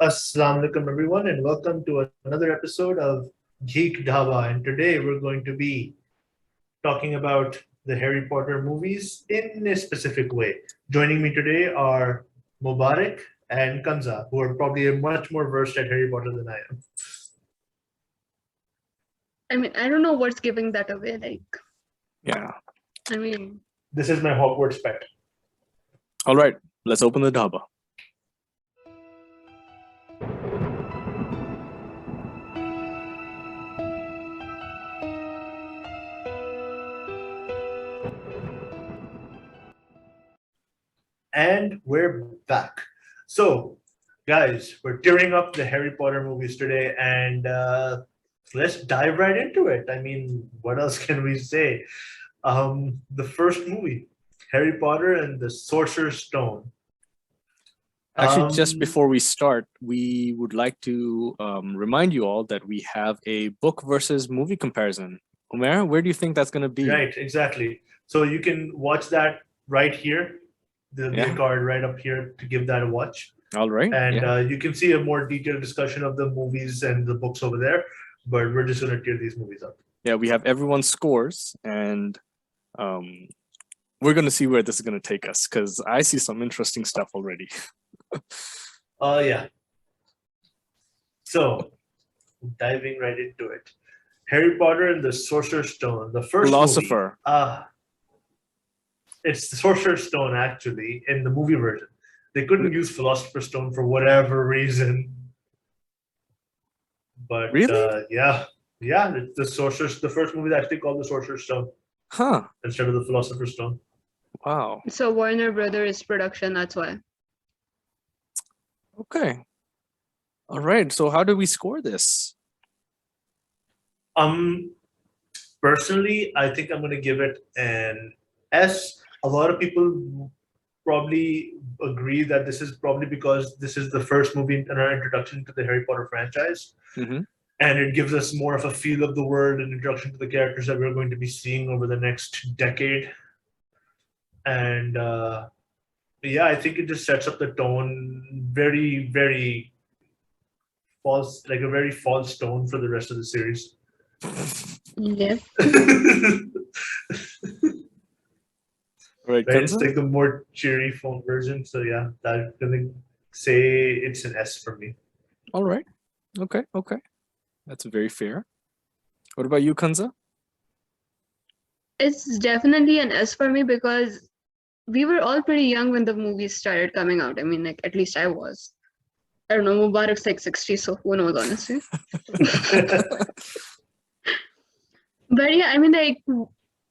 Assalamu alaikum, everyone, and welcome to another episode of Geek Dhaba. And today we're going to be talking about the Harry Potter movies in a specific way. Joining me today are Mubarak and Kanza, who are probably much more versed at Harry Potter than I am. I mean, I don't know what's giving that away. Yeah. I mean, This is my Hogwarts pet. All right, let's open the dhaba. And we're back. So, guys, we're tearing up the Harry Potter movies today, and let's dive right into it. I mean, what else can we say? The first movie, Harry Potter and the Sorcerer's Stone. Actually, just Um, before we start, we would like to remind you all that we have a book versus movie comparison. Umair, where do you think that's going to be? Right, exactly. So you can watch that right here. There'll be a Yeah. card right up here to give that a watch. All right. And Yeah. you can see a more detailed discussion of the movies and the books over there. But we're just going to tear these movies up. Yeah, we have everyone's scores, and um, we're going to see where this is going to take us because I see some interesting stuff already. Yeah. So, diving right into it. Harry Potter and the Sorcerer's Stone. The first Philosopher. movie. It's the Sorcerer's Stone, actually, in the movie version. They couldn't use Philosopher's Stone for whatever reason. But Really? yeah, the Sorcerer's. The first movie is actually called the Sorcerer's Stone Huh. instead of the Philosopher's Stone. Wow. so Warner Brothers production, that's why. Okay. All right. So how do we score this? Personally, I think I'm going to give it an S. A lot of people probably agree that this is probably because this is the first movie in our introduction to the Harry Potter franchise. Mhm. And it gives us more of a feel of the world and introduction to the characters that we're going to be seeing over the next decade. And yeah, I think it just sets up the tone very, very false, like a very false tone for the rest of the series. Yeah. All right, Right? It's Kanza? like the more cheery phone version. So yeah, I'm gonna say it's an S for me. All right. Okay. Okay. That's very fair. What about you, Kanza? It's definitely an S for me because we were all pretty young when the movies started coming out. I mean, at least I was. I don't know, Mubarak's 60, so who knows, honestly. But yeah, I mean,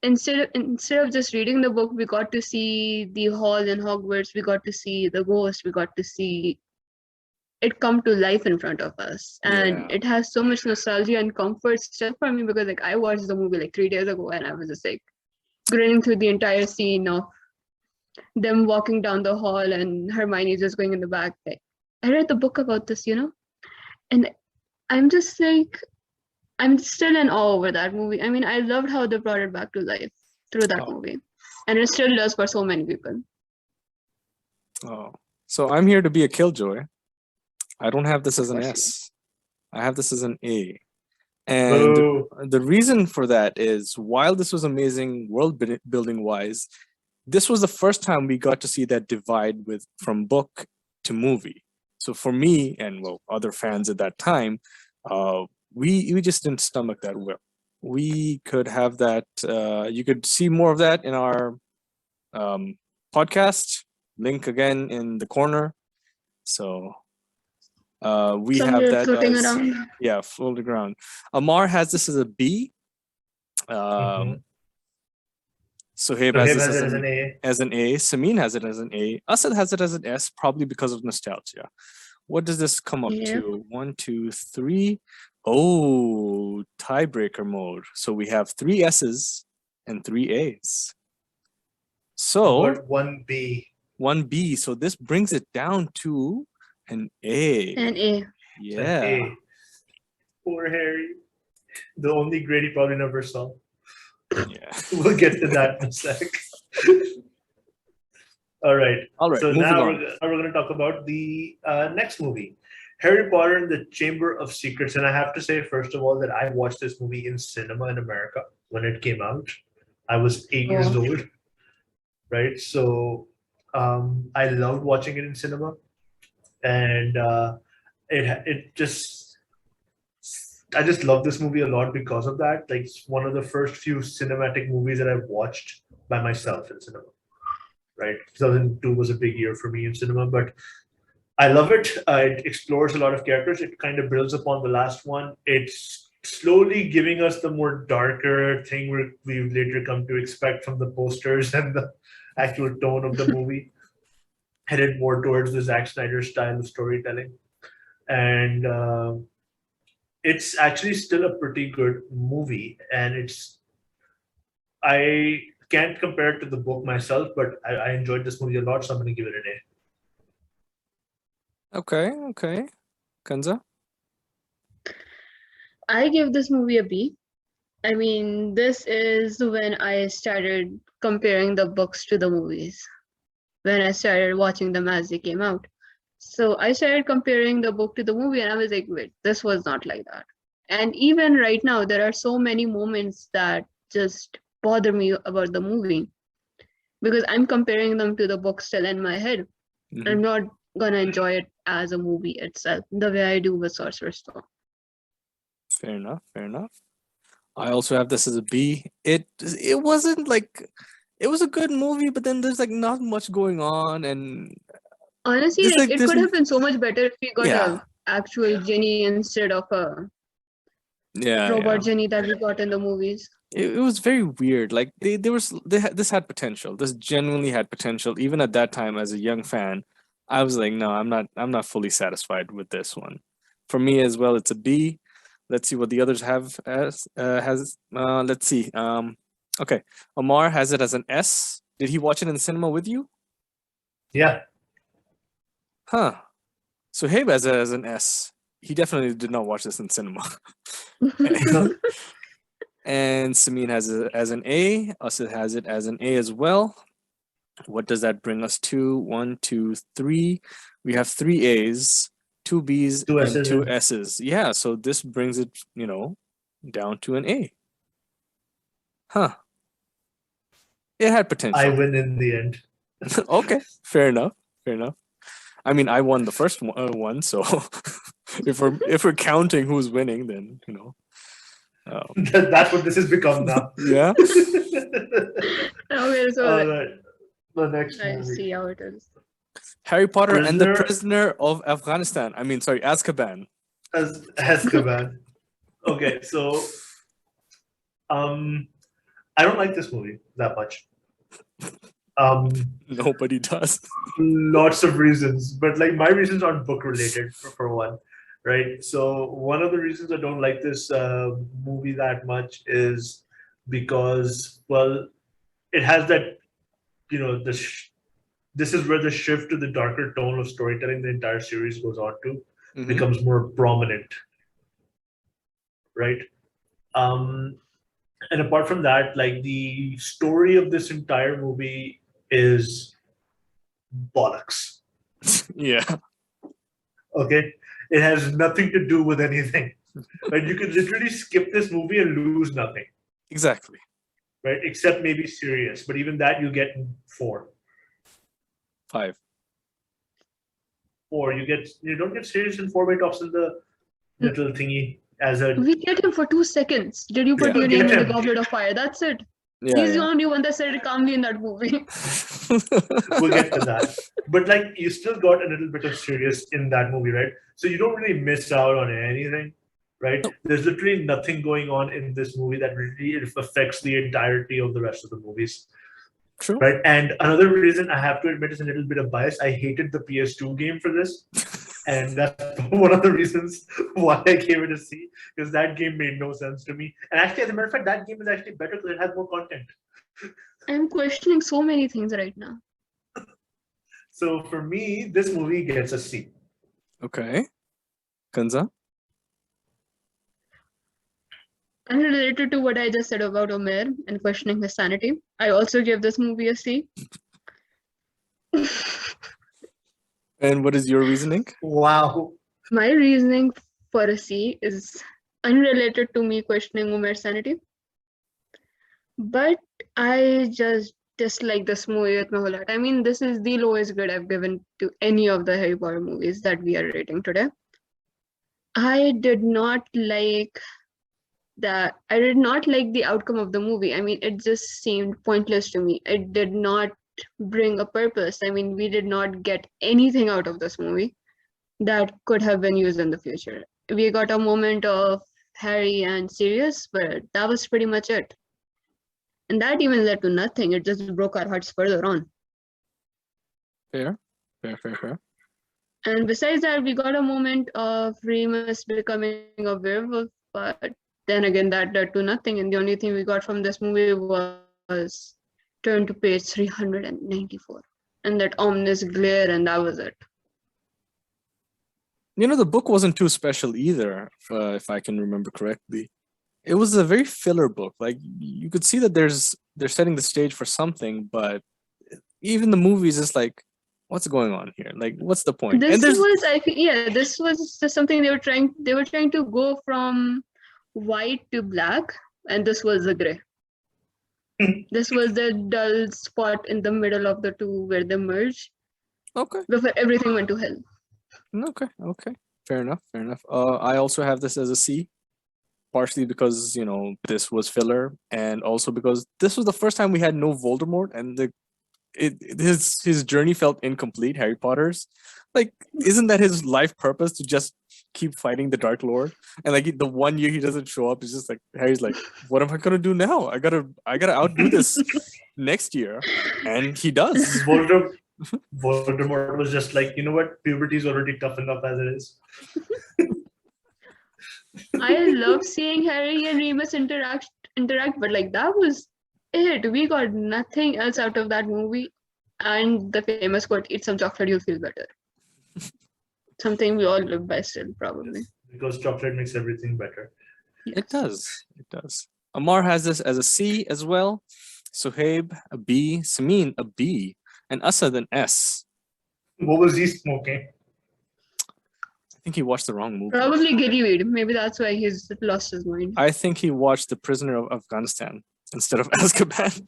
instead of just reading the book, we got to see the hall in Hogwarts. We got to see the ghost. We got to see it come to life in front of us, and Yeah. it has so much nostalgia and comfort still for me because I watched the movie 3 days ago, and I was just grinning through the entire scene of them walking down the hall and Hermione just going in the back. I read the book about this, and I'm just I'm still in awe over that movie. I mean, I loved how they brought it back to life through that Oh. movie, and it still does for so many people. Oh. So I'm here to be a killjoy. I don't have this as an Of course S. I have this as an A. And Boo. the reason for that is while this was amazing building wise, this was the first time we got to see that divide from book to movie. So for me and other fans at that time, we just didn't stomach that well. We could have that. You could see more of that in our podcast. Link again in the corner. So we have Somewhere that floating as around. floating around. Amar has this as a B. Mhm. Sohaib So has him this has it as an A. as an A. Sameen has it as an A. Asad has it as an S, probably because of nostalgia. What does this come up Yeah. to? 1, 2, 3. Oh, tiebreaker mode. So we have 3 S's and 3 A's. So But one B. 1 B. So this brings it down to an A. An A. It's an Yeah. A. Poor Harry. The only grade he probably never saw. Yeah. We'll get to that in a sec. All right. All right. So Moving now on. we're going to talk about the next movie, Harry Potter and the Chamber of Secrets. And I have to say, first of all, that I watched this movie in cinema in America when it came out. I was 8 years Oh. old, right? So I loved watching it in cinema. And it just, I just love this movie a lot because of that. Like, it's one of the first few cinematic movies that I've watched by myself in cinema, right? 2002 was a big year for me in cinema, but I love it. It explores a lot of characters. It kind of builds upon the last one. It's slowly giving us the more darker thing we've later come to expect from the posters and the actual tone of the movie, headed more towards the Zack Snyder style of storytelling. And it's actually still a pretty good movie. And I can't compare it to the book myself, but I enjoyed this movie a lot, so I'm going to give it an A. Okay. Kanza? I give this movie a B. I mean, this is when I started comparing the books to the movies, when I started watching them as they came out. So I started comparing the book to the movie, and I was like, wait, this was not like that. And even right now, there are so many moments that just bother me about the movie because I'm comparing them to the book still in my head. Mhm. I'm not gonna enjoy it as a movie itself the way I do with Sorcerer's Stone. Fair enough. I also have this as a B. It wasn't like, it was a good movie, but then there's like not much going on, and Honestly, there's like like it this. could have been so much better if we got Yeah, a actual Jenny instead of a yeah. robot Jenny that we got in the movies. It was very weird. Like this had potential. This genuinely had potential. Even at that time, as a young fan, I was like, no, I'm not fully satisfied with this one. For me as well, it's a B. Let's see what the others have as has. Let's see. Okay, Omar has it as an S. Did he watch it in the cinema with you? Yeah. Huh. So Habe has it as an S. He definitely did not watch this in cinema. And Sabeen has it as an A. Asid has it as an A as well. What does that bring us to? 1, 2, 3. We have 3 A's, 2 B's, Two and S's 2 and- S's. Yeah, so this brings it, down to an A. Huh. It had I potential. win in the end. Okay, fair enough. I mean, I won the first one, so if we're counting who's winning, then That's what this has become now. yeah. Okay, so All right. The next I movie. see how it is. Harry Potter and the Prisoner- Prisoner of Afghanistan. I mean, sorry, Azkaban. Azkaban. Okay, so I don't like this movie that much. Nobody does. Lots of reasons, but like my reasons aren't book related for one, right? So one of the reasons I don't like this movie that much is because, well, it has that, this is where the shift to the darker tone of storytelling the entire series goes on to Mhm. becomes more prominent, right? And apart from that, like the story of this entire movie is bollocks. Yeah. Okay, it has nothing to do with anything. Right? You could literally skip this movie and lose nothing, Exactly. right? Except maybe Sirius, but even that you get in 4. 5. 4. You don't get Sirius in 4 by talks in the little thingy as a We get him for 2 seconds. Did you put Yeah. your name in Get the him. goblet of fire? That's it. Yeah. He's the only one that said it calmly in that movie. we'll get to that. But like you still got a little bit of Sirius in that movie, right? So you don't really miss out on anything, right? No. There's literally nothing going on in this movie that really affects the entirety of the rest of the movies. True. Right. And another reason I have to admit is a little bit of bias. I hated the PS2 game for this. And that's one of the reasons why I gave it a C, because that game made no sense to me. And actually, as a matter of fact, that game is actually better because it has more content. I'm questioning so many things right now. So for me, this movie gets a C. Okay. Kanza? And related to what I just said about Omer and questioning his sanity, I also give this movie a C. And what is your reasoning? Wow. My reasoning for a C is unrelated to me questioning Umair's sanity, but I just dislike this movie with my whole heart. I mean, this is the lowest grade I've given to any of the Harry Potter movies that we are rating today. I did not like I did not like the outcome of the movie. I mean, it just seemed pointless to me. It did not bring a purpose. I mean, we did not get anything out of this movie that could have been used in the future. We got a moment of Harry and Sirius, but that was pretty much it. And that even led to nothing. It just broke our hearts further on. Fair. And besides that, we got a moment of Remus becoming a werewolf, but then again, that led to nothing. And the only thing we got from this movie was turn to page 394 and that ominous glare, and that was it. The book wasn't too special either, if I can remember correctly. It was a very filler book. Like, you could see that they're setting the stage for something, but even the movies is like, what's going on here? Like, what's the point? This was just something they were trying to go from white to black, and this was the gray. This was the dull spot in the middle of the two where they merged. Okay. Before everything went to hell. Okay. Fair enough. I also have this as a C, partially because this was filler, and also because this was the first time we had no Voldemort, and his journey felt incomplete. Harry Potter's, like, isn't that his life purpose, to just keep fighting the Dark Lord? And like, the 1 year he doesn't show up, it's just like Harry's like, what am I gonna do now? I gotta outdo this next year, and he does. Voldemort was just like, you know what? Puberty is already tough enough as it is. I love seeing Harry and Remus interact, but like, that was it. We got nothing else out of that movie. And the famous quote, "Eat some chocolate, you'll feel better." Something we all live by still, probably. Because chocolate makes everything better. Yes. It does. Amar has this as a C as well. Suhaib, a B. Sabeen, a B. And Asad, an S. What was he smoking? I think he watched the wrong movie. Probably gillyweed. Maybe that's why he's lost his mind. I think he watched The Prisoner of Afghanistan instead of Azkaban.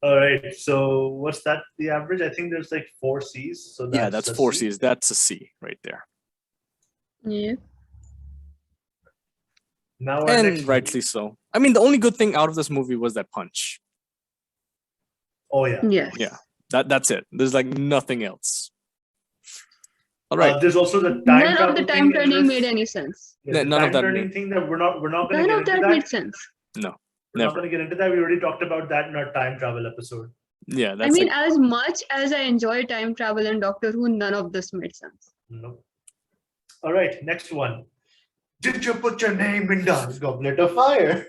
All right. So what's that? The average? I think there's like 4 C's. So that's 4 C's. That's a C right there. Yeah. Now and rightly so. I mean, the only good thing out of this movie was that punch. Oh yeah. Yes. Yeah. That's it. There's like nothing else. All right. There's also the time. None of the time turning made any sense. Yeah, none of that turning thing that we're not going to get into. None of that made sense. No. We're not going to get into that. We already talked about that in our time travel episode. Yeah, I mean, as much as I enjoy time travel and Doctor Who, none of this made sense. No. All right, next one. Did you put your name in the Goblet of Fire?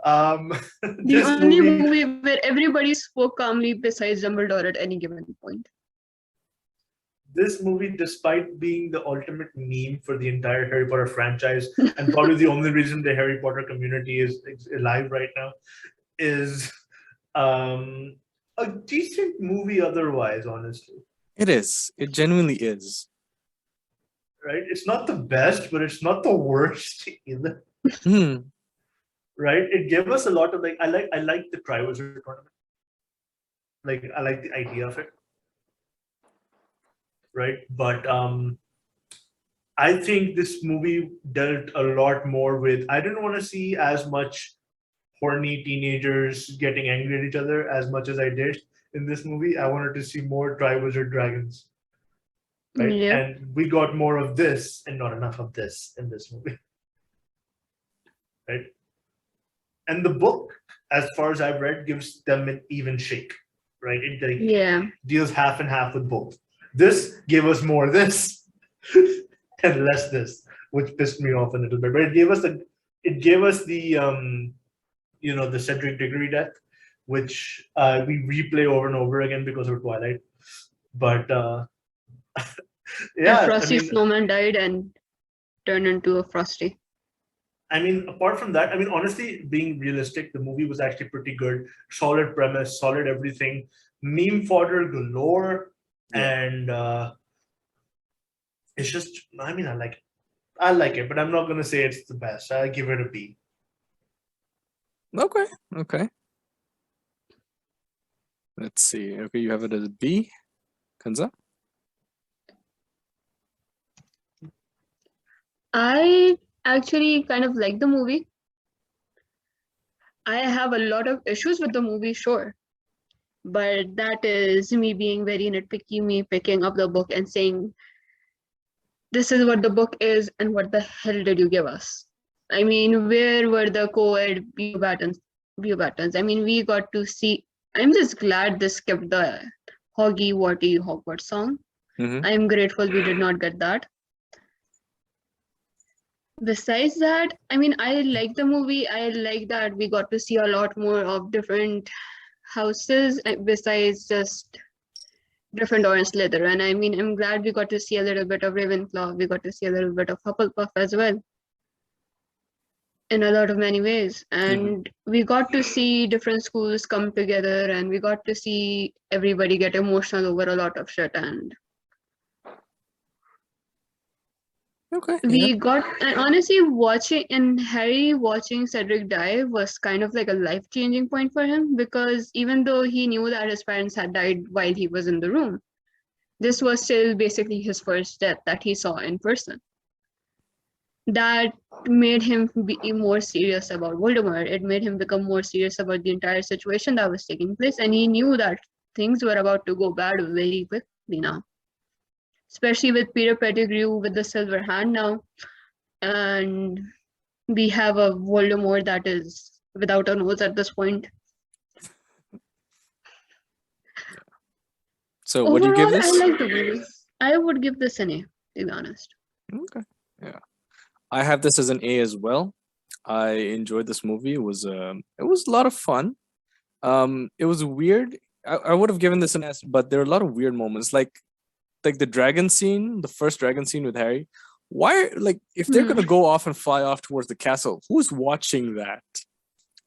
The only movie where everybody spoke calmly besides Dumbledore at any given point. This movie, despite being the ultimate meme for the entire Harry Potter franchise, and probably the only reason the Harry Potter community is alive right now, is a decent movie otherwise, honestly. It is. It genuinely is. Right? It's not the best, but it's not the worst either. Right? It gave us a lot of I like the Triwizard Tournament. Like, I like the idea of it. Right? But I think this movie dealt a lot more with, I didn't want to see as much horny teenagers getting angry at each other as much as I did in this movie. I wanted to see more Triwizard Dragons. Right? Yeah. And we got more of this and not enough of this in this movie. Right? And the book, as far as I've read, gives them an even shake. Right? It deals half and half with both. This gave us more this and less this, which pissed me off a little bit. But it gave us the the Cedric Diggory death, which we replay over and over again because of Twilight. But yeah, Frosty Snowman died and turned into a Frosty. I mean, apart from that, I mean, honestly, being realistic, the movie was actually pretty good. Solid premise, solid everything. meme fodder galore, Yeah. and it's just. I mean, I like it, but I'm not gonna say it's the best. I give it a B. Okay. Okay. Let's see. Okay, you have it as B. Kanza? I actually kind of like the movie. I have a lot of issues with the movie, sure. But that is me being very nitpicky, me picking up the book and saying, this is what the book is, and what the hell did you give us? I mean, where were the co-ed view patterns? I mean, we got to see. I'm just glad they skipped the Hoggy Watty Hogwarts song. Mm-hmm. I'm grateful we did not get that. Besides that, I mean, I like the movie. I like that we got to see a lot more of different houses besides just Gryffindor and Slytherin. I mean, I'm glad we got to see a little bit of Ravenclaw. We got to see a little bit of Hufflepuff as well, in a lot of many ways. And we got to see different schools come together, and we got to see everybody get emotional over a lot of shit. And Okay. we got, and honestly, Harry watching Cedric die was kind of like a life-changing point for him, because even though he knew that his parents had died while he was in the room, this was still basically his first death that he saw in person. That made him be more serious about Voldemort. It made him become more serious about the entire situation that was taking place, and he knew that things were about to go bad very quickly now. Especially with Peter Pettigrew with the silver hand now, and we have a Voldemort that is without a nose at this point. So what do you give Overall, this? I like the movie. I would give this an A, to be honest. Okay. Yeah. I have this as an A as well. I enjoyed this movie. It was a lot of fun. It was weird. I would have given this an S, but there are a lot of weird moments, like the dragon scene, the first dragon scene with Harry. Why, like, if they're gonna go off and fly off towards the castle, who's watching that?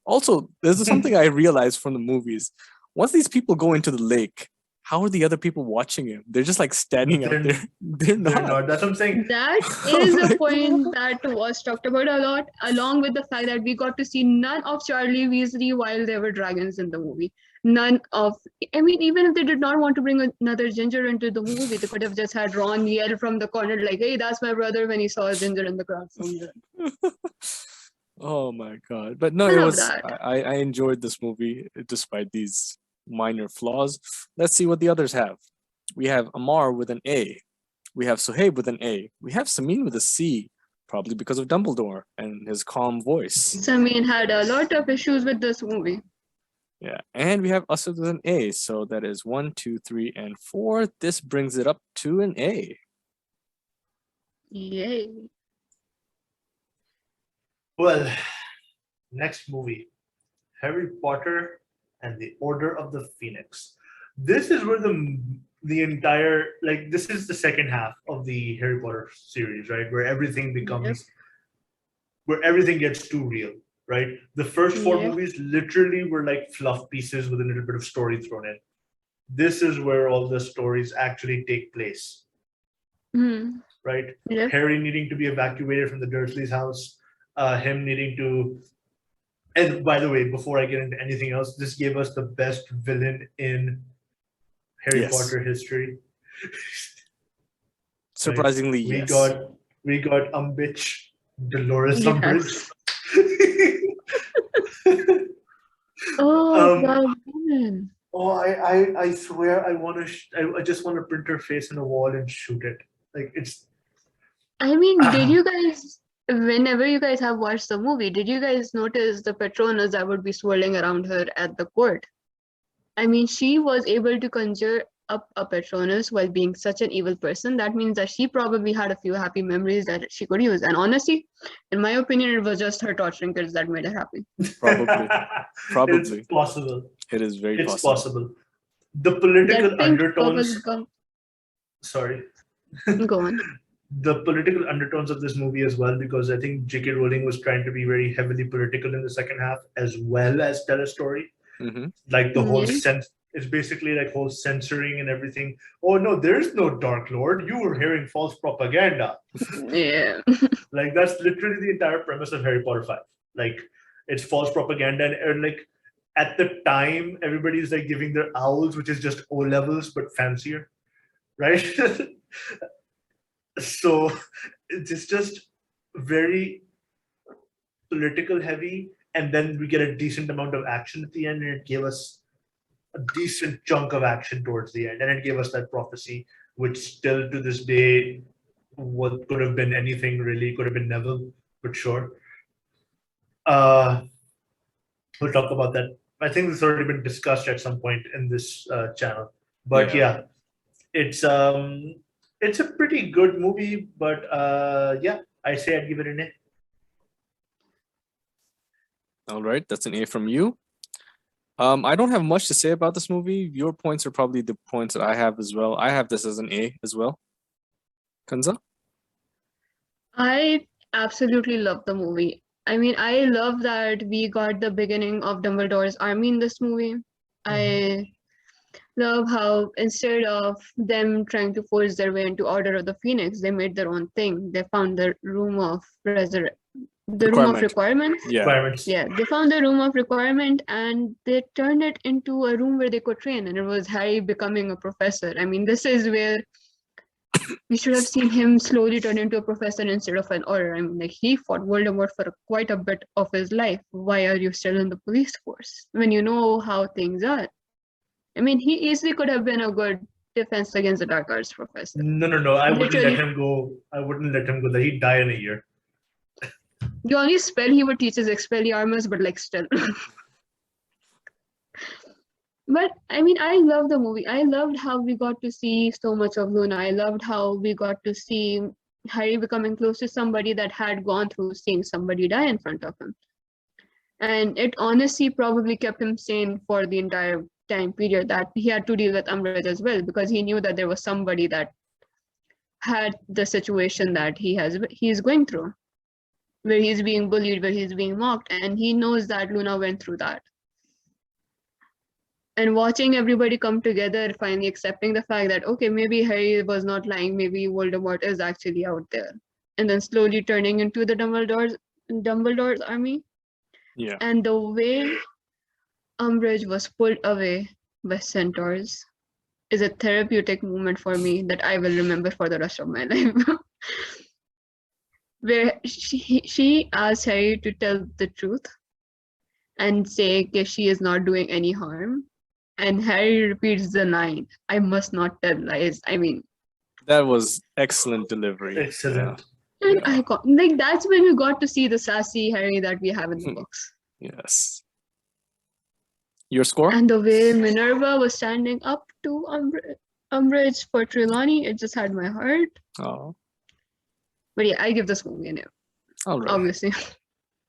Also, there's something I realized from the movies. Once these people go into the lake, how are the other people watching him? They're just like standing out there. They're not. That's what I'm saying. That is a point that was talked about a lot, along with the fact that we got to see none of Charlie Weasley while there were dragons in the movie. None of, I mean, even if they did not want to bring another ginger into the movie, they could have just had Ron yell from the corner, like, hey, that's my brother, when he saw a ginger in the crowd somewhere. Oh my god. But no, I it love was that. I enjoyed this movie despite these minor flaws. Let's see what the others have. We have Amar with an A. We have Suhaib with an A. We have Sabeen with a C, probably because of Dumbledore and his calm voice. Sabeen had a lot of issues with this movie. Yeah, and we have Asad with an A. So that is 1, 2, 3, and 4. This brings it up to an A. Yay. Well, next movie, Harry Potter and the Order of the Phoenix. This is where the entire, like, this is the second half of the Harry Potter series, right? Where everything becomes, where everything gets too real, right? The first four movies literally were like fluff pieces with a little bit of story thrown in. This is where all the stories actually take place, right? Yeah. Harry needing to be evacuated from the Dursleys' house, him needing to. And by the way, before I get into anything else, this gave us the best villain in Harry Potter history. Surprisingly, like, yes. We got Umbridge, Dolores Yes. Umbridge. Oh, that woman. Oh, I swear I just want to print her face on a wall and shoot it. Like, it's. I mean, did you guys, whenever you guys have watched the movie, did you guys notice the Patronus that would be swirling around her at the court? I mean, she was able to conjure up a Patronus while being such an evil person. That means that she probably had a few happy memories that she could use. And honestly, in my opinion, it was just her torturing kids that made her happy. Probably. It's possible. It is very It's possible. possible. The political undertones. Sorry. Go on. The political undertones of this movie as well, because I think J.K. Rowling was trying to be very heavily political in the second half, as well as tell a story. Mm-hmm. Like the whole sense, It's basically like whole censoring and everything. Oh no, there's no Dark Lord. You were hearing false propaganda. Yeah. Like that's literally the entire premise of Harry Potter 5. Like it's false propaganda and like at the time everybody's like giving their owls, which is just O levels but fancier, right? So it's just very political heavy, and then we get a decent amount of action at the end, and it gave us a decent chunk of action towards the end, and it gave us that prophecy, which still to this day, what could have been anything really, could have been Neville, but sure. Uh, we'll talk about that. I think it's already been discussed at some point in this channel, but yeah, it's a pretty good movie, but yeah, I say I'd give it an A. All right, that's an A from you. I don't have much to say about this movie. Your points are probably the points that I have as well. I have this as an A as well. Kanza? I absolutely love the movie. I mean, I love that we got the beginning of Dumbledore's army in this movie. I love how instead of them trying to force their way into Order of the Phoenix, they made their own thing. They found the room of requirement. Yeah. Requirements. Yeah, they found the room of requirement and they turned it into a room where they could train, and it was Harry becoming a professor. I mean, this is where we should have seen him slowly turn into a professor instead of an order. I mean, like he fought Voldemort for quite a bit of his life. Why are you still in the police force when you know how things are? I mean, he easily could have been a good defense against the dark arts professor. No. I wouldn't Literally. let him go. I wouldn't let him go. That he'd die in a year. The only spell he would teach is Expelliarmus, but like still. But I mean, I love the movie. I loved how we got to see so much of Luna. I loved how we got to see Harry becoming close to somebody that had gone through seeing somebody die in front of him. And it honestly probably kept him sane for the entire time period that he had to deal with Umbridge as well, because he knew that there was somebody that had the situation that he's going through, where he's being bullied, where he's being mocked, and he knows that Luna went through that. And watching everybody come together, finally accepting the fact that, okay, maybe Harry was not lying, maybe Voldemort is actually out there. And then slowly turning into the Dumbledore's army. Yeah. And the way Umbridge was pulled away by centaurs is a therapeutic moment for me that I will remember for the rest of my life. Where she asked Harry to tell the truth and say that she is not doing any harm. And Harry repeats the line, I must not tell lies. I mean, that was excellent delivery. Excellent. Yeah. And icon. Like that's when we got to see the sassy Harry that we have in the books. Yes. Your score? And the way Minerva was standing up to Umbridge for Trelawney, it just had my heart. Oh. But yeah, I give this movie an A. All right. Obviously.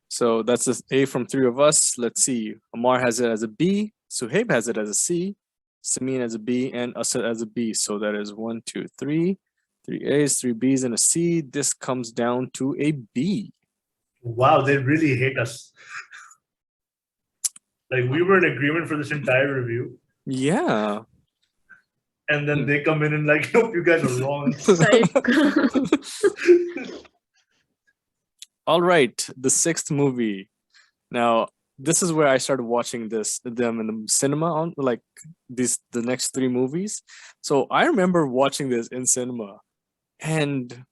So that's an A from 3 of us. Let's see. Amar has it as a B. Suhaib has it as a C. Sabeen as a B, and Asad as a B. So that is 1, 2, 3. 3 A's, 3 B's, and a C. This comes down to a B. Wow, they really hate us. Like we were in agreement for this entire review, Yeah. and then they come in and like, nope, you guys are wrong. All right, the 6th movie. Now, this is where I started watching them in the cinema on like the next 3 movies. So I remember watching this in cinema, and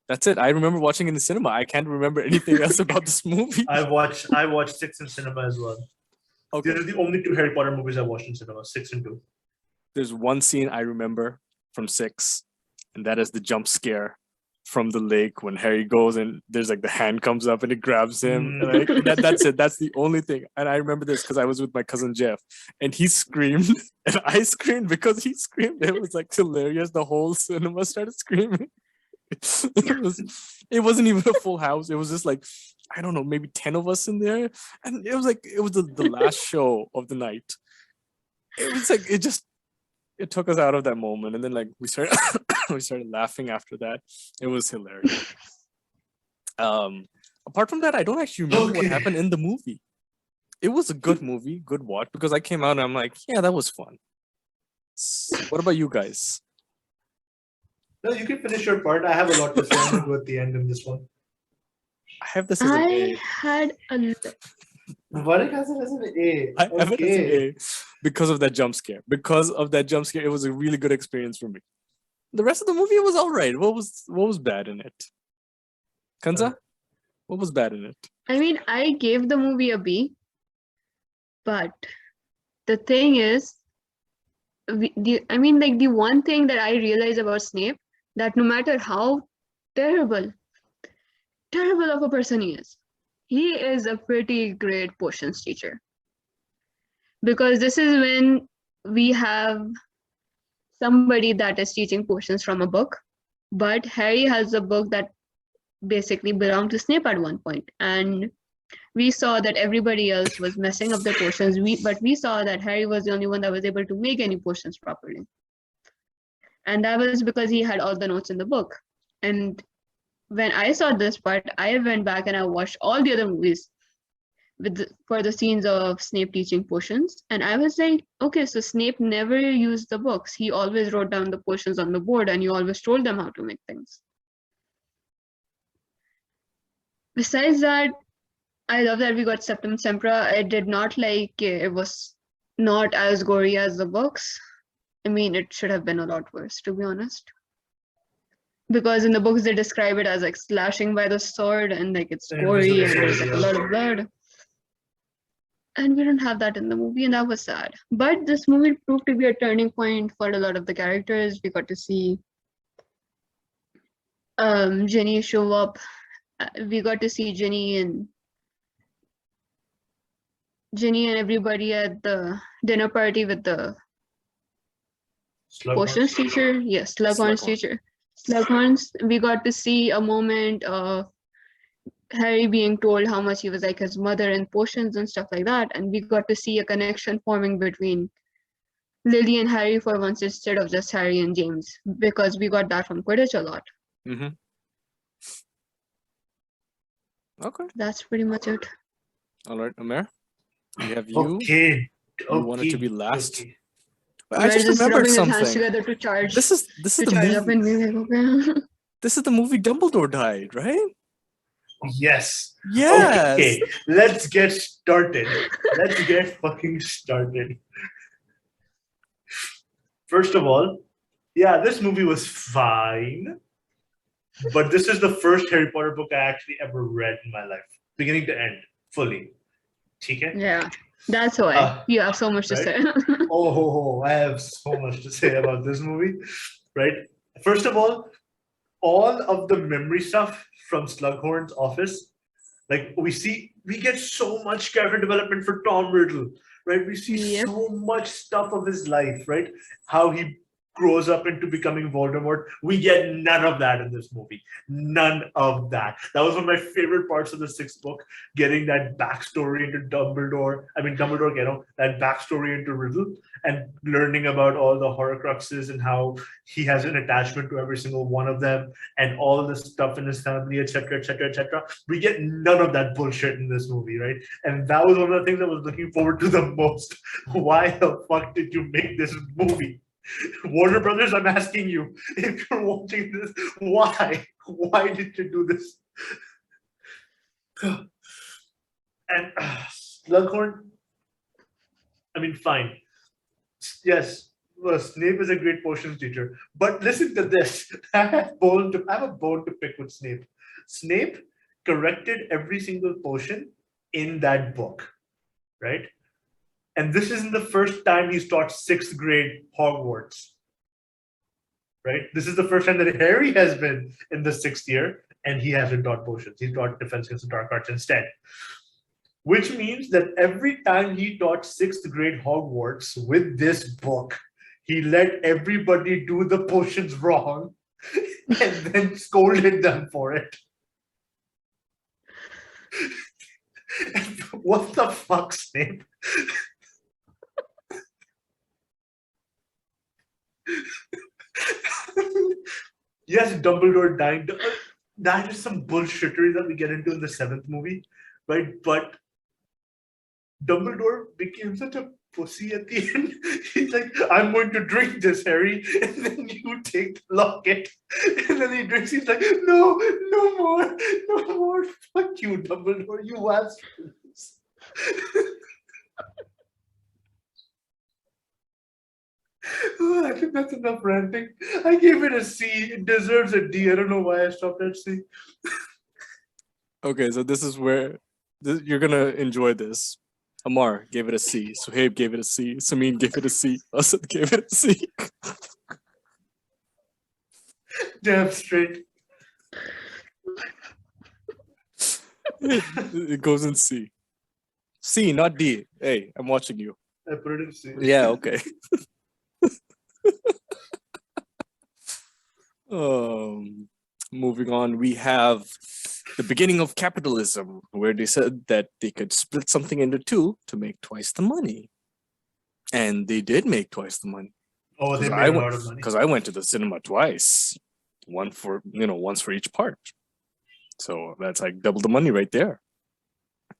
that's it. I remember watching it in the cinema. I can't remember anything else about this movie. I watched 6 in cinema as well. Okay. These are the only 2 Harry Potter movies I watched in cinema, 6 and 2. There's one scene I remember from 6, and that is the jump scare from the lake when Harry goes and there's like the hand comes up and it grabs him. Like, that's it. That's the only thing. And I remember this because I was with my cousin Jeff, and he screamed and I screamed because he screamed. It was like hilarious. The whole cinema started screaming. It wasn't even a full house. It was just like, I don't know, maybe 10 of us in there. And it was the last show of the night. It was like, it took us out of that moment. And then like we started laughing after that. It was hilarious. Apart from that, I don't actually remember what happened in the movie. it was a good movie, good watch, because I came out and I'm like, yeah, that was fun. What about you guys? No, you can finish your part. I have a lot to say. I'm going to go at the end in this one. I have this as an I A. had a Varek has it as an A. I have it as an Okay. A because of that jump scare. Because of that jump scare, it was a really good experience for me. The rest of the movie was all right. What was bad in it? Kanza, what was bad in it? I mean, I gave the movie a B, but the thing is, the one thing that I realized about Snape, that no matter how terrible of a person he is a pretty great potions teacher. Because this is when we have somebody that is teaching potions from a book, but Harry has a book that basically belonged to Snape at one point, and we saw that everybody else was messing up their potions. But we saw that Harry was the only one that was able to make any potions properly, and that was because he had all the notes in the book. And when I saw this part, I went back and I watched all the other movies for the scenes of Snape teaching potions, and I was like, okay, so Snape never used the books. He always wrote down the potions on the board, and he always told them how to make things. Besides that, I love that we got Septum Sempra. I did not like it was not as gory as the books. I mean, it should have been a lot worse, to be honest. Because in the books they describe it as like slashing by the sword and like it's gory and there's like a lot of blood. And we don't have that in the movie, and that was sad. But this movie proved to be a turning point for a lot of the characters. We got to see Ginny show up. We got to see Ginny and everybody at the dinner party with the potions teacher. Yes, Slughorn's teacher. Slughorn's. We got to see a moment of Harry being told how much he was like his mother in potions and stuff like that. And we got to see a connection forming between Lily and Harry for once instead of just Harry and James, because we got that from Quidditch a lot. Mm-hmm. Okay. That's pretty much it. All right, Amer, we have you. Okay. You wanted to be last. Okay. I just remembered something. His hands together to charge. This is the movie. Okay. This is the movie Dumbledore died, right? Yes. Yes. Okay, let's get started. Let's get fucking started. First of all, yeah, this movie was fine. But this is the first Harry Potter book I actually ever read in my life, beginning to end, fully. Okay? Yeah, that's why you have so much to say. I have so much to say about this movie, right? First of all of the memory stuff from Slughorn's office, like we get so much character development for Tom Riddle, right? We see so much stuff of his life, right? How he grows up into becoming Voldemort. We get none of that in this movie. None of that. That was one of my favorite parts of the sixth book, getting that backstory into Dumbledore. That backstory into Riddle and learning about all the Horcruxes and how he has an attachment to every single one of them and all the stuff in his family, etc., etc., etc. We get none of that bullshit in this movie, right? And that was one of the things I was looking forward to the most. Why the fuck did you make this movie? Warner Brothers, I'm asking you, if you're watching this, why? Why did you do this? And Slughorn, I mean, fine. Yes, Snape is a great potions teacher. But listen to this. I have a bone to pick with Snape. Snape corrected every single potion in that book, right? And this isn't the first time he's taught 6th grade Hogwarts, right? This is the first time that Harry has been in the 6th year and he hasn't taught potions. He taught Defense Against the Dark Arts instead. Which means that every time he taught 6th grade Hogwarts with this book, he let everybody do the potions wrong and then scolded them for it. What the fuck, Snape? Yes, Dumbledore died. That is some bullshittery that we get into in the 7th movie, right? But Dumbledore became such a pussy at the end. He's like, I'm going to drink this, Harry, and then you take the locket. And then he drinks, he's like, no, no more, no more. Fuck you, Dumbledore, you assholes. Oh, I think that's enough ranting. I gave it a C. It deserves a D. I don't know why I stopped at C. Okay, so this is where you're gonna enjoy this. Amar gave it a C. Suhaib gave it a C. Sabeen gave it a C. Asad gave it a C. Damn straight. It goes in C. C, not D. Hey, I'm watching you. I put it in C. Yeah, okay. Moving on, we have the beginning of capitalism, where they said that they could split something into two to make twice the money. And they did make twice the money. Oh, they Because made a lot of money. Because I went to the cinema twice. Once for each part. So that's like double the money right there.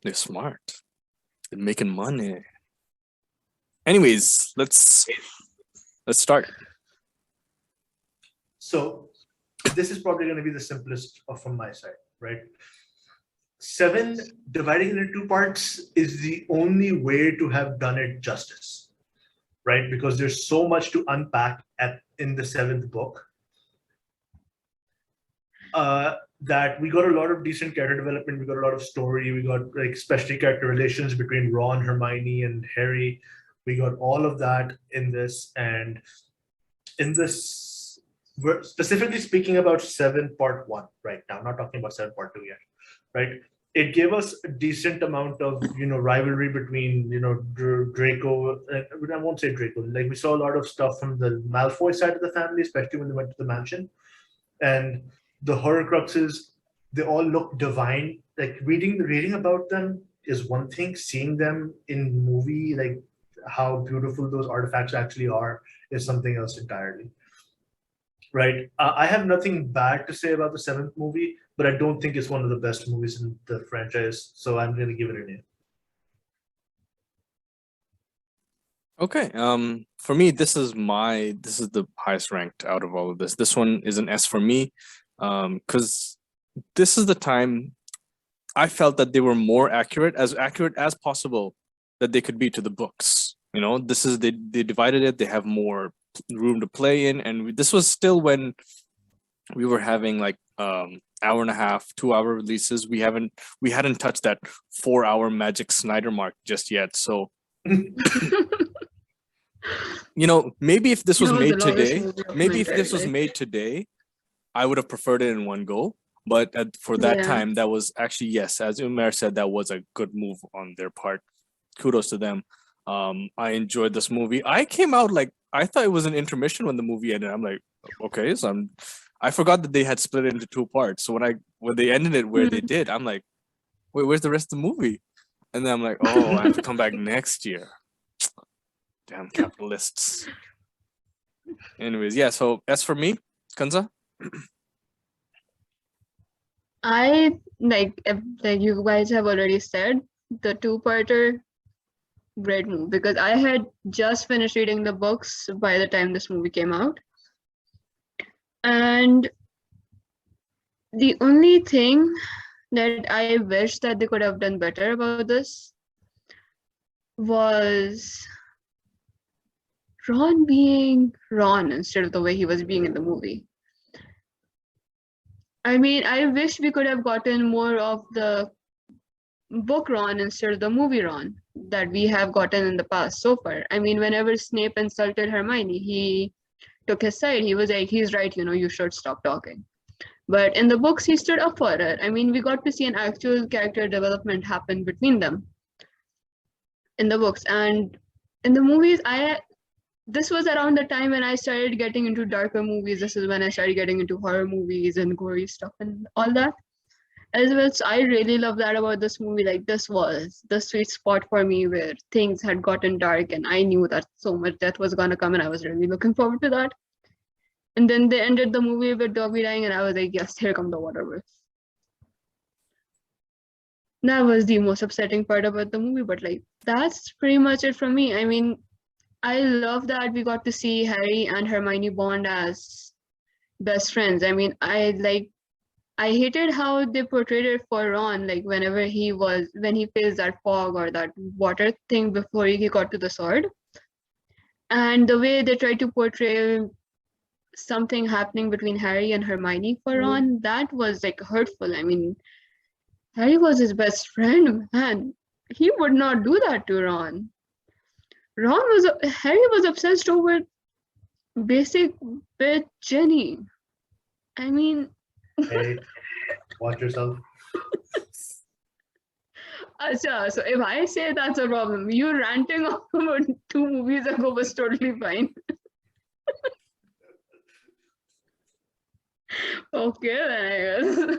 They're smart. They're making money. Anyways, let's start. So this is probably going to be the simplest from my side, right? 7 dividing it into 2 parts is the only way to have done it justice, right? Because there's so much to unpack in the 7th book. That we got a lot of decent character development, we got a lot of story, we got like especially character relations between Ron, Hermione, and Harry. We got all of that in this, and in this, we're specifically speaking about 7 part 1 right now, not talking about 7 part 2 yet, right? It gave us a decent amount of rivalry between Draco. I won't say Draco. Like we saw a lot of stuff from the Malfoy side of the family, especially when they went to the mansion, and the Horcruxes. They all look divine. Like reading about them is one thing. Seeing them in movie, like how beautiful those artifacts actually are, is something else entirely. Right. I have nothing bad to say about the 7th movie, but I don't think it's one of the best movies in the franchise. So I'm going to give it an A. Okay. For me, this is the highest ranked out of all of this. This one is an S for me, because this is the time I felt that they were more accurate as possible that they could be to the books. They divided it. They have more room to play in, and this was still when we were having like hour and a half, 2-hour releases. We hadn't touched that 4-hour Magic Snyder mark just yet. So maybe if this was made today, I would have preferred it in one go. But for that time, that was actually, yes, as Umair said, that was a good move on their part. Kudos to them. I enjoyed this movie. I came out like, I thought it was an intermission when the movie ended. I'm like, okay, so I forgot that they had split it into 2 parts. So when they ended it where they did, I'm like, wait, where's the rest of the movie? And then I'm like, oh, I have to come back next year. Damn capitalists. Anyways, yeah, so as for me, Kanza? I like you guys have already said, the 2-parter, great move, because I had just finished reading the books by the time this movie came out. And the only thing that I wish that they could have done better about this was Ron being Ron instead of the way he was being in the movie. I mean, I wish we could have gotten more of the book Ron instead of the movie Ron that we have gotten in the past so far. I mean, whenever Snape insulted Hermione, he took his side. He was like, he's right, you should stop talking. But in the books, he stood up for it. I mean, we got to see an actual character development happen between them in the books. And in the movies, this was around the time when I started getting into darker movies. This is when I started getting into horror movies and gory stuff and all that as well. So I really love that about this movie. Like, this was the sweet spot for me where things had gotten dark and I knew that so much death was going to come, and I was really looking forward to that. And then they ended the movie with Dobby dying, and I was like, yes, here come the Waterworks. That was the most upsetting part about the movie, but like that's pretty much it from me. I mean, I love that we got to see Harry and Hermione bond as best friends. I mean, I hated how they portrayed it for Ron, like when he faced that fog or that water thing before he got to the sword. And the way they tried to portray something happening between Harry and Hermione for Ron, that was like hurtful. I mean, Harry was his best friend, man. He would not do that to Ron. Harry was obsessed over basic with Jenny. I mean, Hey, watch yourself. so if I say that's a problem, you ranting about 2 movies ago was totally fine. Okay, then I guess.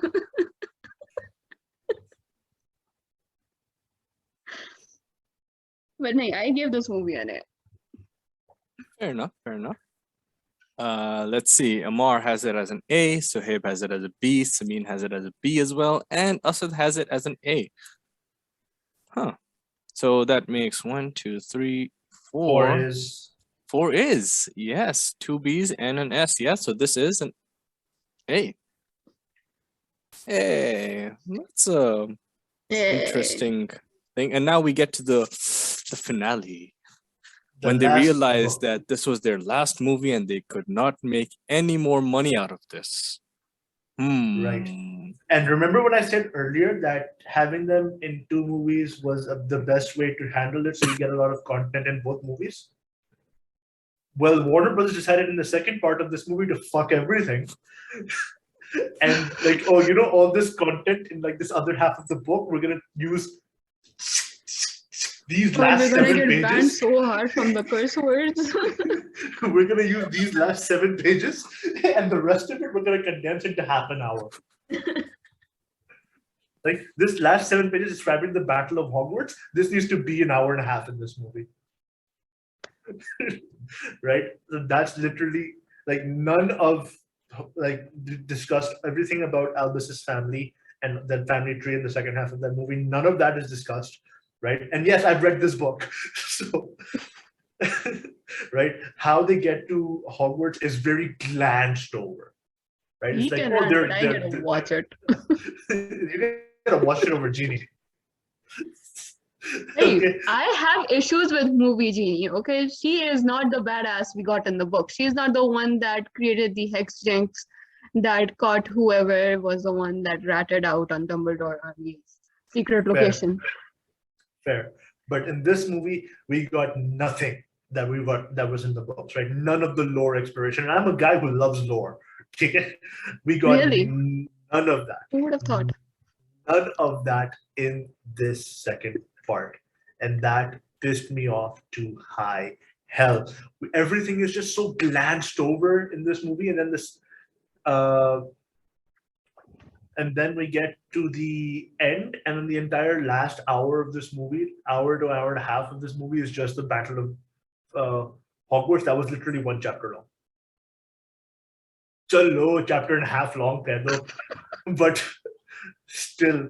But no, I gave this movie an A. Fair enough. Fair enough. Let's see. Amar has it as an A. Sohaib has it as a B. Sabeen has it as a B as well, and Asad has it as an A. Huh. So that makes 1, 2, 3, 4. Or is 4 is yes, 2 B's and an S. Yes. So this is an A. Hey, that's a Yay. interesting thing. And now we get to the finale. When they last realized book. that this was their last movie and they could not make any more money out of this. Right. And remember when I said earlier that having them in 2 movies was the best way to handle it, so you get a lot of content in both movies? Well, Warner Brothers decided in the second part of this movie to fuck everything. And like, oh, you know, all this content in like this other half of the book, we're gonna use these Or last we're gonna 7 get banned pages. so hard from the curse words. We're gonna use these last 7 pages, and the rest of it we're gonna condense into half an hour. Like this last 7 pages describing the Battle of Hogwarts, this needs to be an hour and a half in this movie. Right? So that's literally like none of like discussed everything about Albus's family and the family tree in the second half of that movie. None of that is discussed, right? And yes, I've read this book, so right, how they get to Hogwarts is very glanced over, right? You It's like, can oh, rant, but I gotta watch it. you gotta watch it over Genie. Hey, Okay. I have issues with movie Genie, okay? She is not the badass we got in the book. She's not the one that created the hex jinx that caught whoever was the one that ratted out on Dumbledore on his secret location. Fair. But in this movie, we got nothing that was in the books, right? None of the lore exploration. And I'm a guy who loves lore. Okay? We got Really? none of that. Who would have thought? None of that in this second part. And that pissed me off to high hell. Everything is just so glanced over in this movie, and then and then we get to the end, and then the entire last hour of this movie, hour to hour and a half of this movie, is just the Battle of Hogwarts. That was literally 1 chapter long. Chalo, chapter and a half long, though, but still,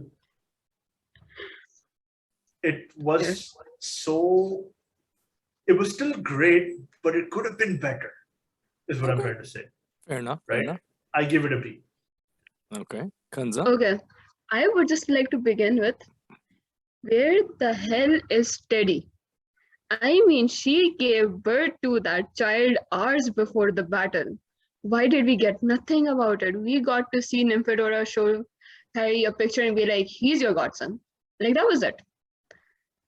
it was it was still great, but it could have been better, is what I'm trying to say. Fair enough. Right? Fair enough. I give it a B. Okay. Kanza. Okay, I would just like to begin with where the hell is Teddy? I mean, she gave birth to that child hours before the battle. Why did we get nothing about it? We got to see Nymphadora show Harry a picture and be like, he's your godson. Like, that was it.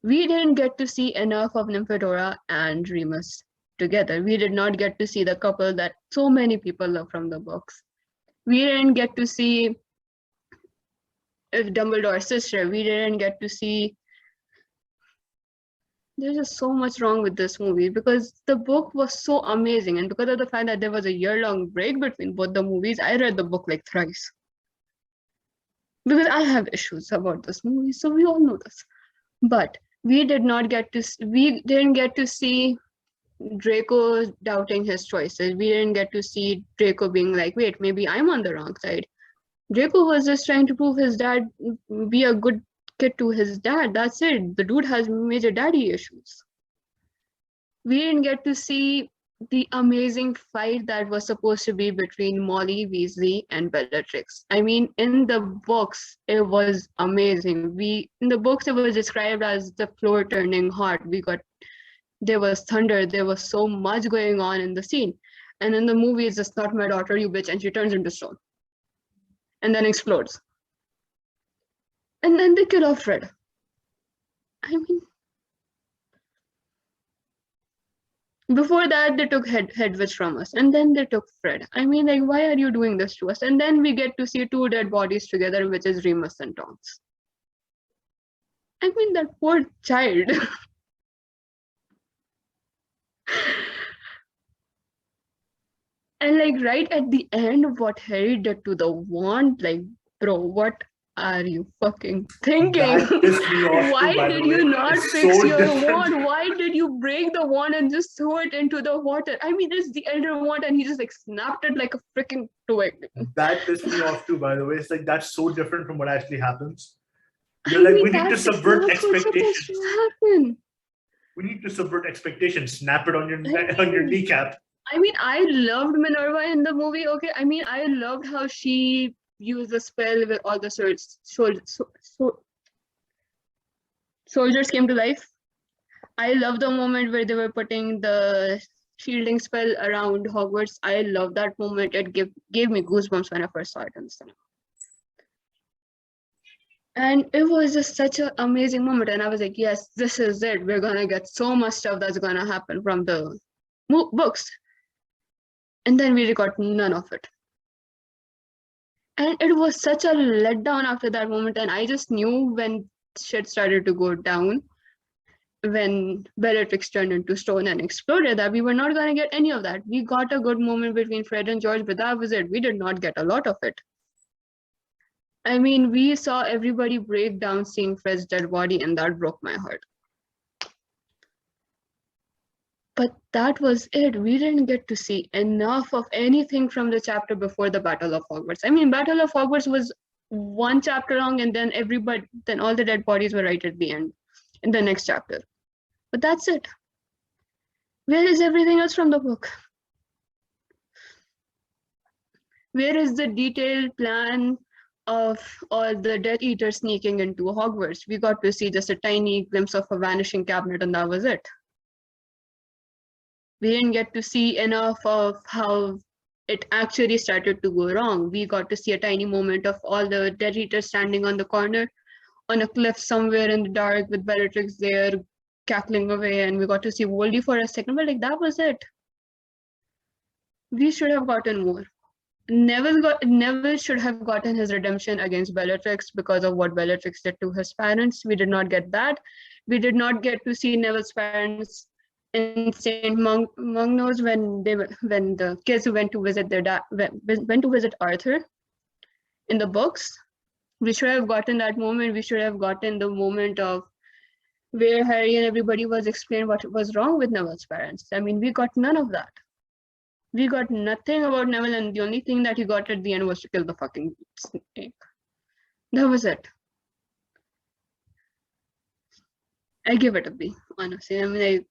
We didn't get to see enough of Nymphadora and Remus together. We did not get to see the couple that so many people love from the books. We didn't get to see Dumbledore's sister. We didn't get to see. There's just so much wrong with this movie because the book was so amazing, and because of the fact that there was a year-long break between both the movies, I read the book like thrice. Because I have issues about this movie, so we all know this. But we didn't get to see Draco doubting his choices. We didn't get to see Draco being like, wait, maybe I'm on the wrong side. Draco was just trying to prove his dad be a good kid to his dad. That's it. The dude has major daddy issues. We didn't get to see the amazing fight that was supposed to be between Molly Weasley and Bellatrix. I mean, in the books, it was amazing. In the books, it was described as the floor turning hot. There was thunder, there was so much going on in the scene. And in the movie, it's just not my daughter, you bitch, and she turns into stone. And then explodes. And then they kill off Fred. I mean, before that, they took Hedwig from us, and then they took Fred. I mean, like, why are you doing this to us? And then we get to see two dead bodies together, which is Remus and Tonks. I mean, that poor child. And like right at the end, what Harry did to the wand, like, bro, what are you fucking thinking? That pissed me off Why too, by did the way. you not It's fix so your different. wand? Why did you break the wand and just throw it into the water? I mean, it's the elder wand and he just like snapped it like a freaking twig. That pissed me off too, by the way. It's like that's so different from what actually happens. I You're like, mean, we need to that's subvert not what's supposed expectations. to happen. We need to subvert expectations. Snap it on your I on your mean- kneecap. I mean, I loved Minerva in the movie. Okay, I mean, I loved how she used the spell with all the soldiers came to life. I love the moment where they were putting the shielding spell around Hogwarts. I love that moment. It gave me goosebumps when I first saw it in the cinema. And it was just such an amazing moment. And I was like, yes, this is it. We're going to get so much stuff that's going to happen from the books. And then we got none of it. And it was such a letdown after that moment. And I just knew when shit started to go down, when Bellatrix turned into stone and exploded, that we were not going to get any of that. We got a good moment between Fred and George, but that was it. We did not get a lot of it. I mean, we saw everybody break down seeing Fred's dead body, and that broke my heart. But that was it. We didn't get to see enough of anything from the chapter before the Battle of Hogwarts. I mean, Battle of Hogwarts was one chapter long, and then all the dead bodies were right at the end in the next chapter. But that's it. Where is everything else from the book? Where is the detailed plan of all the Death Eaters sneaking into Hogwarts? We got to see just a tiny glimpse of a vanishing cabinet, and that was it. We didn't get to see enough of how it actually started to go wrong. We got to see a tiny moment of all the Death Eaters standing on the corner on a cliff somewhere in the dark with Bellatrix there cackling away, and we got to see Voldy for a second, but like that was it. We should have gotten more. Neville should have gotten his redemption against Bellatrix because of what Bellatrix did to his parents. We did not get that. We did not get to see Neville's parents in St. Mungo's when the kids went to visit their dad went to visit Arthur in the books. We should have gotten that moment. We should have gotten the moment of where Harry and everybody was explained what was wrong with Neville's parents. I mean, we got none of that. We got nothing about Neville, and the only thing that he got at the end was to kill the fucking snake. That was it. I give it a B, honestly. I mean,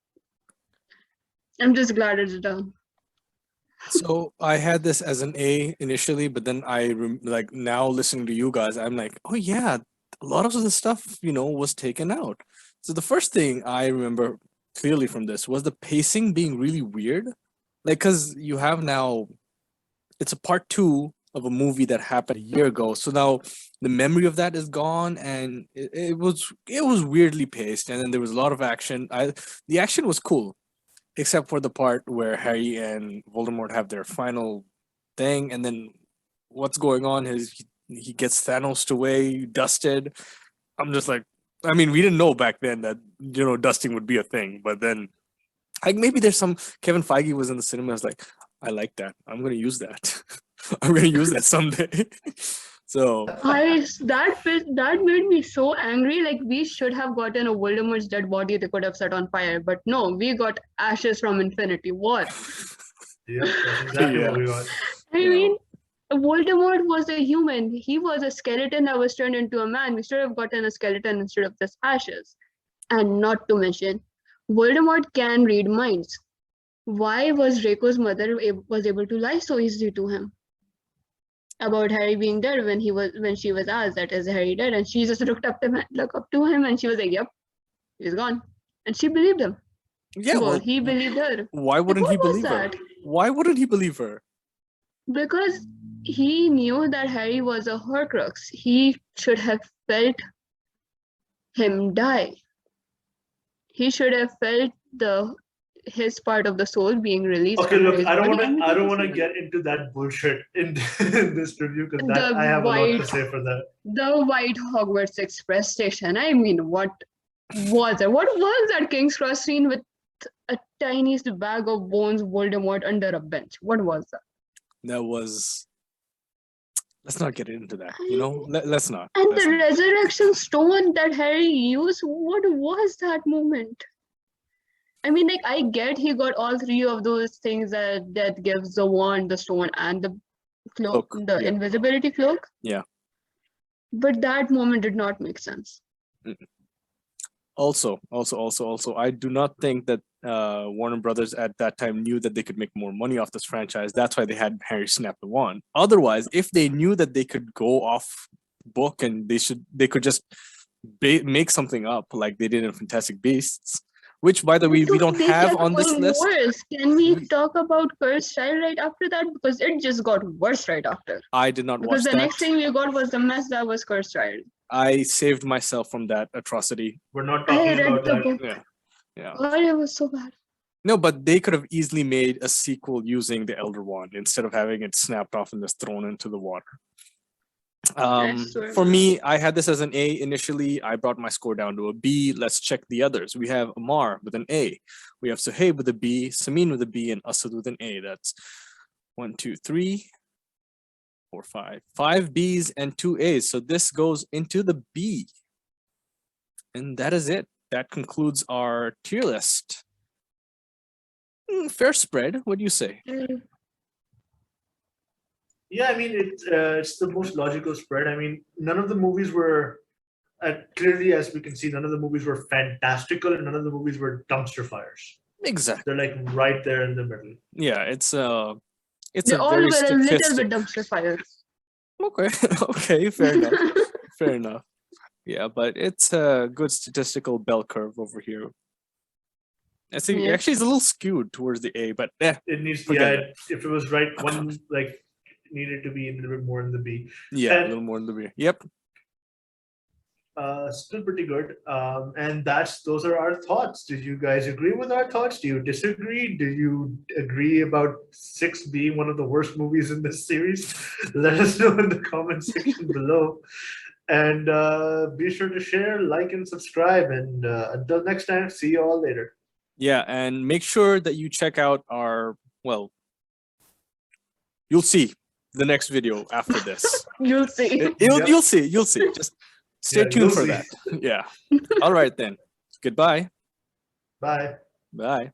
I'm just glad it's done. So I had this as an A initially, but then like now listening to you guys, I'm like, oh yeah, a lot of the stuff, was taken out. So the first thing I remember clearly from this was the pacing being really weird. Like, cause you have now, it's a part 2 of a movie that happened a year ago. So now the memory of that is gone, and it was weirdly paced. And then there was a lot of action. The action was cool, except for the part where Harry and Voldemort have their final thing, and then what's going on is he gets Thanos away, dusted. I'm just like, I mean, we didn't know back then that dusting would be a thing, but then like maybe there's some Kevin Feige was in the cinema. I was like, I like that. I'm gonna use that. I'm gonna use that someday. So that made me so angry. Like, we should have gotten a Voldemort's dead body they could have set on fire, but no, we got ashes from Infinity War. Yep, that's exactly what we got. I mean, Voldemort was a human. He was a skeleton that was turned into a man. We should have gotten a skeleton instead of this ashes. And not to mention, Voldemort can read minds. Why was Draco's mother was able to lie so easily to him about Harry being dead when she was asked that is Harry dead, and she just looked up to him and she was like, "Yep, he's gone," and she believed him. Yeah, well, he believed her. Why wouldn't he believe her? Why wouldn't he believe her? Because he knew that Harry was a Horcrux. He should have felt him die. He should have felt his part of the soul being released. Okay, look, I don't want to get into that bullshit in this review because I have a lot to say for that. The White Hogwarts Express station. I mean, what was it? What was that King's Cross scene with a tiniest bag of bones Voldemort under a bench? What was that? That was. Let's not get into that. Let's not. And the resurrection stone that Harry used. What was that moment? I mean, like, I get he got all three of those things that Death gives: the wand, the stone, and the cloak, the invisibility cloak. Yeah. But that moment did not make sense. Also, I do not think that Warner Brothers at that time knew that they could make more money off this franchise. That's why they had Harry snap the wand. Otherwise, if they knew that they could go off book and they could just make something up like they did in Fantastic Beasts, which, by the way, we don't have on this list. Worse. Can we talk about Cursed Child right after that? Because it just got worse right after. I did not watch that. Because the next thing we got was the mess that was Cursed Child. I saved myself from that atrocity. We're not talking about that. Book. Yeah. Oh, it was so bad. No, but they could have easily made a sequel using the Elder Wand instead of having it snapped off and just thrown into the water. For me, I had this as an A initially. I brought my score down to a B. Let's check the others. We have Amar with an A. We have Suhaib with a B, Sabeen with a B, and Asad with an A. That's 1, 2, 3, 4, 5. 5 Bs and 2 As. So this goes into the B. And that is it. That concludes our tier list. Fair spread. What do you say? Yeah, I mean, it's the most logical spread. I mean, none of the movies were, clearly, as we can see, none of the movies were fantastical and none of the movies were dumpster fires. Exactly. They're like right there in the middle. Yeah, it's They a all very were a little statistic. bit dumpster fires. Okay, okay, fair enough. Fair enough. Yeah, but it's a good statistical bell curve over here. I think actually it's a little skewed towards the A, but it needs to, if it was right, one like needed to be a little bit more in the B. Yeah, and a little more in the B. Yep. Still pretty good. And those are our thoughts. Did you guys agree with our thoughts? Do you disagree? Do you agree about 6 being one of the worst movies in this series? Let us know in the comment section below. And be sure to share, like, and subscribe. And until next time, see you all later. Yeah, and make sure that you check out our, well, you'll see the next video after this. You'll see. You'll see. Just stay tuned for that. Yeah. All right then. Goodbye. Bye. Bye.